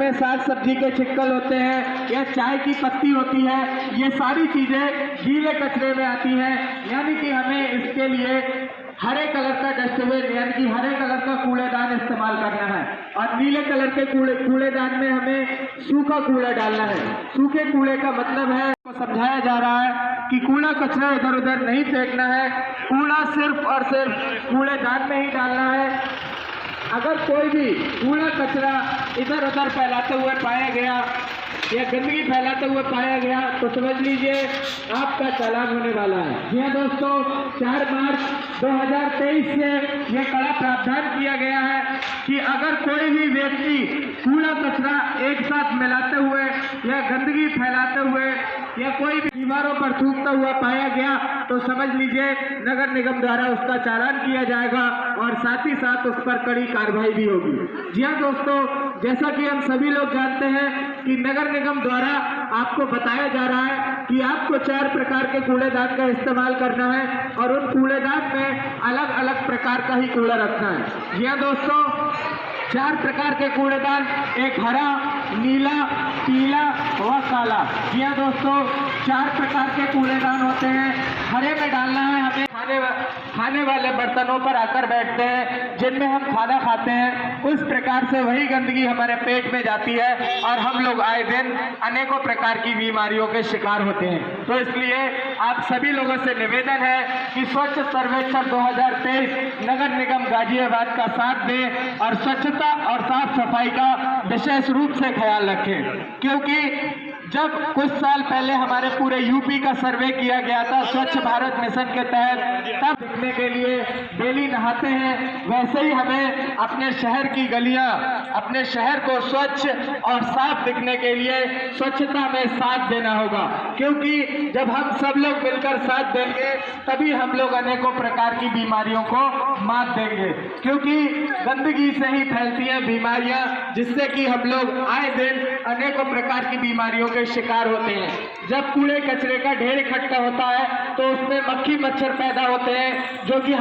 हमारे साग सब्जी के छिक्कल होते हैं या चाय की पत्ती होती है, ये सारी चीजें गीले कचरे में आती हैं। यानी कि हमें इसके लिए हरे कलर का डस्टबिन यानी कि हरे कलर का कूड़ेदान इस्तेमाल करना है और नीले कलर के कूड़ेदान में हमें सूखा कूड़ा डालना है। सूखे कूड़े का मतलब है, को समझाया जा रहा है कि कूड़ा कचरा इधर उधर नहीं फेंकना है, कूड़ा सिर्फ और सिर्फ कूड़ेदान में ही डालना है। अगर कोई भी कूड़ा कचरा इधर उधर फैलाते हुए पाया गया या गंदगी फैलाते हुए पाया गया तो समझ लीजिए आपका चालान होने वाला है। जी हाँ दोस्तों, 4 मार्च 2023 से यह कड़ा प्रावधान किया गया है कि अगर कोई भी व्यक्ति कूड़ा कचरा एक साथ मिलाते हुए या गंदगी फैलाते हुए या कोई भी दीवारों पर थूकता हुआ पाया गया तो समझ लीजिए नगर निगम द्वारा उसका चालान किया जाएगा और साथ ही साथ उस पर कड़ी कार्रवाई भी होगी। जी हाँ दोस्तों, जैसा कि हम सभी लोग जानते हैं कि नगर निगम द्वारा आपको बताया जा रहा है कि आपको 4 प्रकार के कूड़ेदान का इस्तेमाल करना है और उन कूड़ेदान में अलग अलग प्रकार का ही कूड़ा रखना है। जी हाँ दोस्तों, 4 प्रकार के कूड़ेदान, एक हरा, नीला, पीला व काला। जी हाँ दोस्तों, 4 प्रकार के कूड़ेदान होते हैं। हरे में डालना है हमें खाने वाले बर्तनों पर आकर बैठते हैं जिनमें हम खाना खाते हैं, उस प्रकार से वही गंदगी हमारे पेट में जाती है और हम लोग आए दिन अनेकों प्रकार की बीमारियों के शिकार होते हैं। तो इसलिए आप सभी लोगों से निवेदन है कि स्वच्छ सर्वेक्षण 2023 नगर निगम गाजियाबाद का साथ दें और स्वच्छता और साफ सफाई का विशेष रूप से ख्याल रखें, क्योंकि जब कुछ साल पहले हमारे पूरे यूपी का सर्वे किया गया था स्वच्छ भारत मिशन के तहत, तब दिखने के लिए डेली नहाते हैं, वैसे ही हमें अपने शहर की गलियां, अपने शहर को स्वच्छ और साफ दिखने के लिए स्वच्छता में साथ देना होगा। क्योंकि जब हम सब लोग मिलकर साथ देंगे तभी हम लोग अनेकों प्रकार की बीमारियों को मात देंगे, क्योंकि गंदगी से ही फैलती हैं बीमारियां, जिससे कि हम लोग आए दिन अनेकों प्रकार की बीमारियों के शिकार होते हैं। जब कूड़े कचरे का ढेर इकट्ठा होता है तो उसमें मक्खी मच्छर पैदा होते हैं जो कि